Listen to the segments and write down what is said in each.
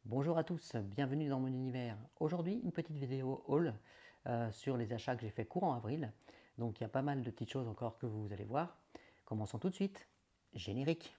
Bonjour à tous, bienvenue dans mon univers. Aujourd'hui, une petite vidéo haul sur les achats que j'ai fait courant avril. Donc il y a pas mal de petites choses encore que vous allez voir. Commençons tout de suite. Générique.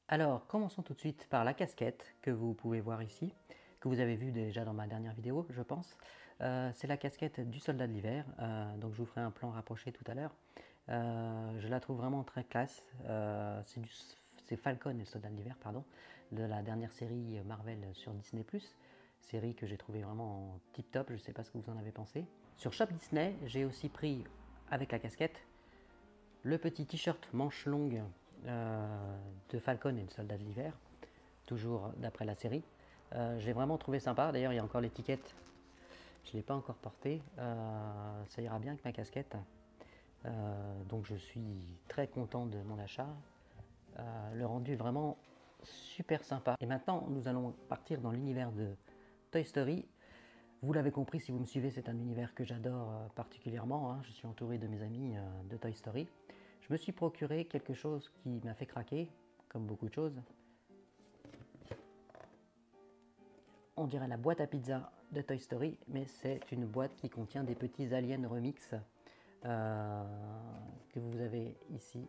Alors, commençons tout de suite par la casquette que vous pouvez voir ici, que vous avez vu déjà dans ma dernière vidéo, je pense. C'est la casquette du soldat de l'hiver, donc je vous ferai un plan rapproché tout à l'heure. Je la trouve vraiment très classe. C'est Falcon et le soldat de l'hiver, pardon, de la dernière série Marvel sur Disney+. Série que j'ai trouvé vraiment tip top, je ne sais pas ce que vous en avez pensé. Sur Shop Disney, j'ai aussi pris, avec la casquette, le petit t-shirt manche longue de Falcon et le soldat de l'hiver, toujours d'après la série. J'ai vraiment trouvé sympa, d'ailleurs il y a encore l'étiquette, je ne l'ai pas encore portée, ça ira bien avec ma casquette. Donc je suis très content de mon achat. Le rendu est vraiment super sympa. Et maintenant nous allons partir dans l'univers de Toy Story. Vous l'avez compris, si vous me suivez, c'est un univers que j'adore particulièrement, hein. Je suis entouré de mes amis de Toy Story. Je me suis procuré quelque chose qui m'a fait craquer, comme beaucoup de choses. On dirait la boîte à pizza de Toy Story, mais c'est une boîte qui contient des petits aliens remix que vous avez ici.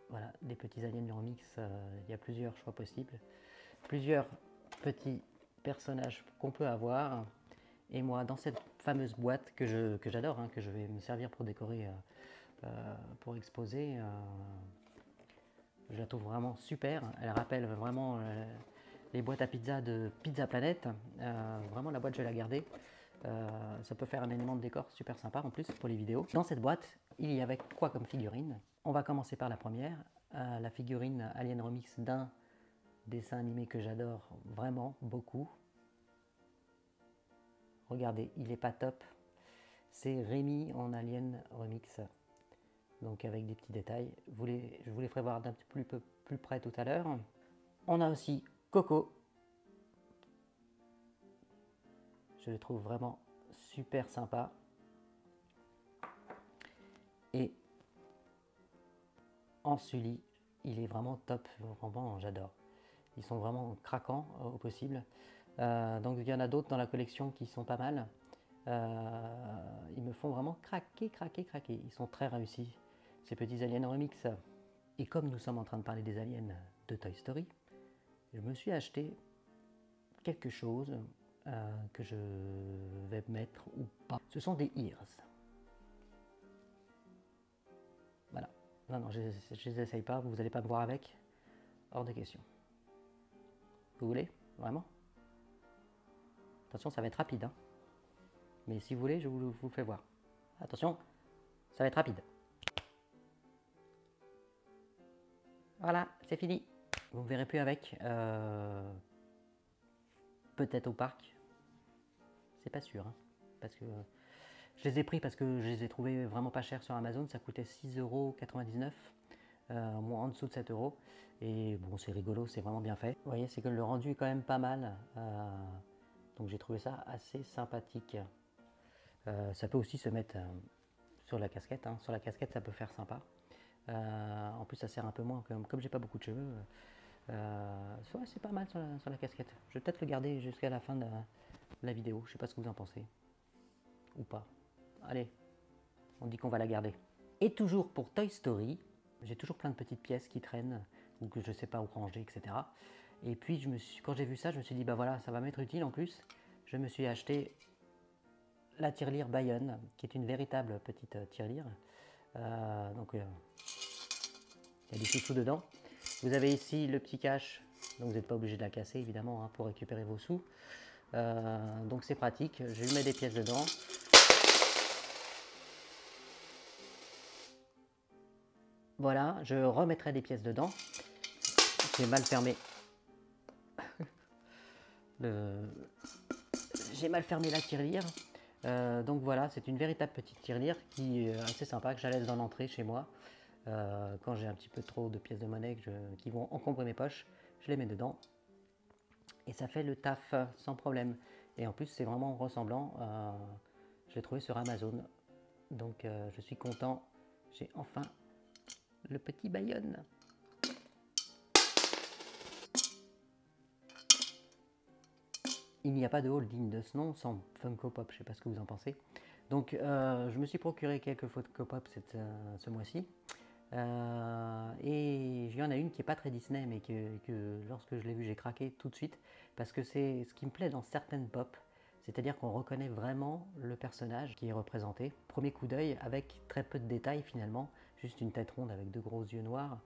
Voilà, des petits aliens remix, il y a plusieurs choix possibles. Plusieurs petits personnages qu'on peut avoir. Et moi, dans cette fameuse boîte que j'adore, hein, que je vais me servir pour décorer, pour exposer, je la trouve vraiment super. Elle rappelle vraiment les boîtes à pizza de Pizza Planet. Vraiment, la boîte, je vais la garder. Ça peut faire un élément de décor super sympa en plus pour les vidéos. Dans cette boîte, il y avait quoi comme figurine? On va commencer par la première, la figurine Alien Remix d'un dessin animé que j'adore vraiment beaucoup. Regardez, il est pas top. C'est Rémi en Alien Remix. Donc avec des petits détails. Je vous les ferai voir d'un petit peu plus près tout à l'heure. On a aussi Coco. Je le trouve vraiment super sympa. Et en Sully, il est vraiment top. Vraiment, j'adore. Ils sont vraiment craquants au possible. Donc il y en a d'autres dans la collection qui sont pas mal. Ils me font vraiment craquer. Ils sont très réussis, ces petits aliens remix. Et comme nous sommes en train de parler des aliens de Toy Story, je me suis acheté quelque chose que je vais mettre ou pas. Ce sont des ears. Voilà. Non, je les essaye pas, vous n'allez pas me voir avec. Hors de question. Vous voulez? Vraiment? Attention, ça va être rapide, hein. Mais si vous voulez, je vous le fais voir. Attention, ça va être rapide. Voilà, c'est fini. Vous ne me verrez plus avec. Peut-être au parc. C'est pas sûr, hein, parce que je les ai pris parce que je les ai trouvés vraiment pas chers sur Amazon. Ça coûtait 6,99 €, moins en dessous de 7 €. Et bon, c'est rigolo, c'est vraiment bien fait. Vous voyez, c'est que le rendu est quand même pas mal. Donc j'ai trouvé ça assez sympathique. Ça peut aussi se mettre sur la casquette, hein. Sur la casquette, ça peut faire sympa. En plus, ça sert un peu moins. Comme j'ai pas beaucoup de cheveux, ouais, c'est pas mal sur la casquette. Je vais peut-être le garder jusqu'à la fin de la vidéo. Je sais pas ce que vous en pensez. Ou pas. Allez, on dit qu'on va la garder. Et toujours pour Toy Story, j'ai toujours plein de petites pièces qui traînent, ou que je sais pas où ranger, etc. Et puis, quand j'ai vu ça, je me suis dit, bah voilà, ça va m'être utile en plus. Je me suis acheté la tirelire Bayonne, qui est une véritable petite tirelire. Donc, il y a des sous dedans. Vous avez ici le petit cache, donc vous n'êtes pas obligé de la casser évidemment, hein, pour récupérer vos sous. Donc c'est pratique, je lui mets des pièces dedans. Voilà, je remettrai des pièces dedans. J'ai mal fermé. J'ai mal fermé la tirelire. Donc voilà, c'est une véritable petite tirelire qui est assez sympa, que j'allais dans l'entrée chez moi. Quand j'ai un petit peu trop de pièces de monnaie qui vont encombrer mes poches, je les mets dedans. Et ça fait le taf sans problème. Et en plus, c'est vraiment ressemblant. Je l'ai trouvé sur Amazon. Donc je suis content, j'ai enfin le petit Bayonne. Il n'y a pas de haul digne de ce nom sans Funko Pop, je ne sais pas ce que vous en pensez. Donc je me suis procuré quelques Funko Pop ce mois-ci. Et il y en a une qui n'est pas très Disney, mais que lorsque je l'ai vue, j'ai craqué tout de suite. Parce que c'est ce qui me plaît dans certaines pop. C'est-à-dire qu'on reconnaît vraiment le personnage qui est représenté. Premier coup d'œil avec très peu de détails finalement. Juste une tête ronde avec deux gros yeux noirs.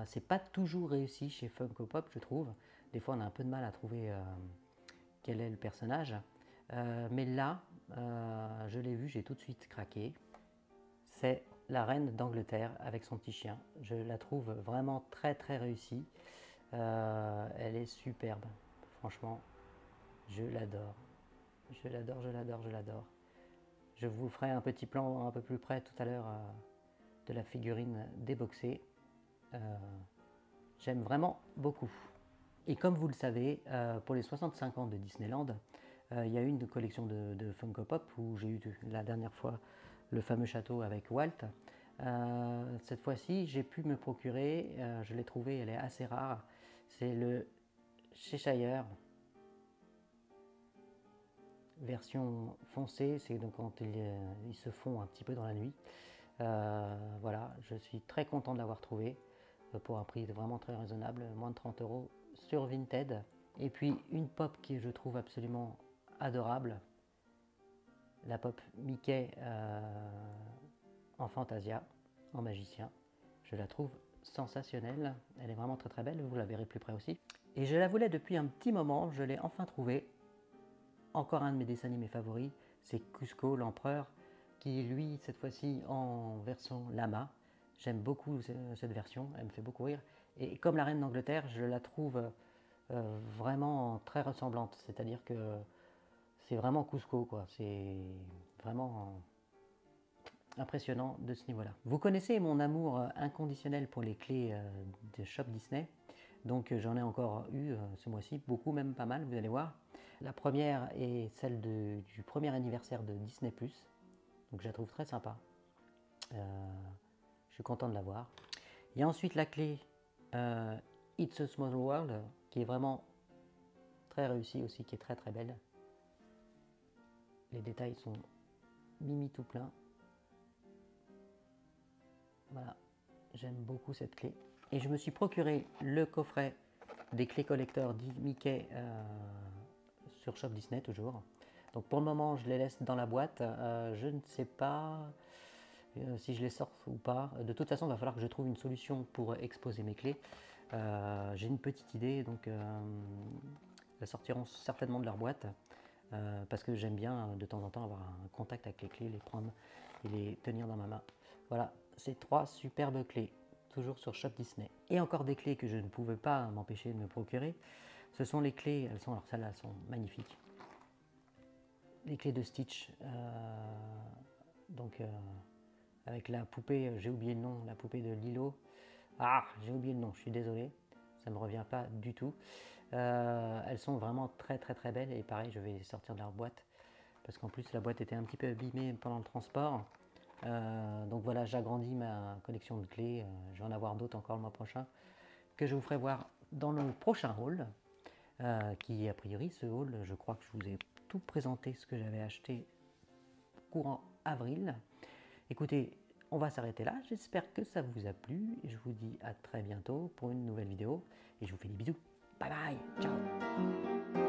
C'est pas toujours réussi chez Funko Pop, je trouve. Des fois, on a un peu de mal à trouver quel est le personnage. Mais là, je l'ai vu, j'ai tout de suite craqué. C'est la reine d'Angleterre avec son petit chien. Je la trouve vraiment très très réussie. Elle est superbe. Franchement, je l'adore. Je l'adore, je l'adore, je l'adore. Je vous ferai un petit plan un peu plus près tout à l'heure de la figurine déboxée. J'aime vraiment beaucoup. Et comme vous le savez, pour les 65 ans de Disneyland, il y a une collection de Funko Pop où j'ai eu la dernière fois le fameux château avec Walt. Cette fois-ci, j'ai pu me procurer, je l'ai trouvé, elle est assez rare, c'est le Cheshire version foncée, c'est donc quand il se fond un petit peu dans la nuit. Voilà, je suis très content de l'avoir trouvé pour un prix vraiment très raisonnable, moins de 30 € sur Vinted. Et puis une pop que je trouve absolument adorable, la pop Mickey en Fantasia, en magicien. Je la trouve sensationnelle, elle est vraiment très très belle, vous la verrez plus près aussi. Et je la voulais depuis un petit moment, je l'ai enfin trouvée. Encore un de mes dessins animés favoris, c'est Kuzco l'empereur, qui lui, cette fois-ci en version lama. J'aime beaucoup cette version, elle me fait beaucoup rire. Et comme la reine d'Angleterre, je la trouve vraiment très ressemblante, c'est-à-dire que c'est vraiment Kuzco, quoi. C'est vraiment impressionnant de ce niveau-là. Vous connaissez mon amour inconditionnel pour les clés de Shop Disney. Donc j'en ai encore eu ce mois-ci, beaucoup, même pas mal, vous allez voir. La première est celle du premier anniversaire de Disney+. Donc je la trouve très sympa. Je suis content de l'avoir. Il y a ensuite la clé It's a Small World, qui est vraiment très réussie aussi, qui est très très belle. Les détails sont mimi tout plein. Voilà, j'aime beaucoup cette clé. Et je me suis procuré le coffret des clés collector Mickey sur Shop Disney toujours. Donc pour le moment, je les laisse dans la boîte. Je ne sais pas si je les sors ou pas. De toute façon, il va falloir que je trouve une solution pour exposer mes clés. J'ai une petite idée, donc elles sortiront certainement de leur boîte. Parce que j'aime bien de temps en temps avoir un contact avec les clés, les prendre et les tenir dans ma main. Voilà, ces trois superbes clés, toujours sur Shop Disney. Et encore des clés que je ne pouvais pas m'empêcher de me procurer. Ce sont les clés, alors celles-là, elles sont magnifiques. Les clés de Stitch, donc avec la poupée, j'ai oublié le nom, la poupée de Lilo. Ah, j'ai oublié le nom, je suis désolé, ça ne me revient pas du tout. Elles sont vraiment très très très belles et pareil, je vais les sortir de leur boîte parce qu'en plus la boîte était un petit peu abîmée pendant le transport. Donc voilà, j'agrandis ma collection de clés. Je vais en avoir d'autres encore le mois prochain que je vous ferai voir dans le prochain haul. Qui a priori, ce haul, je crois que je vous ai tout présenté ce que j'avais acheté courant avril. Écoutez, on va s'arrêter là. J'espère que ça vous a plu. Je vous dis à très bientôt pour une nouvelle vidéo et je vous fais des bisous. Bye bye, ciao.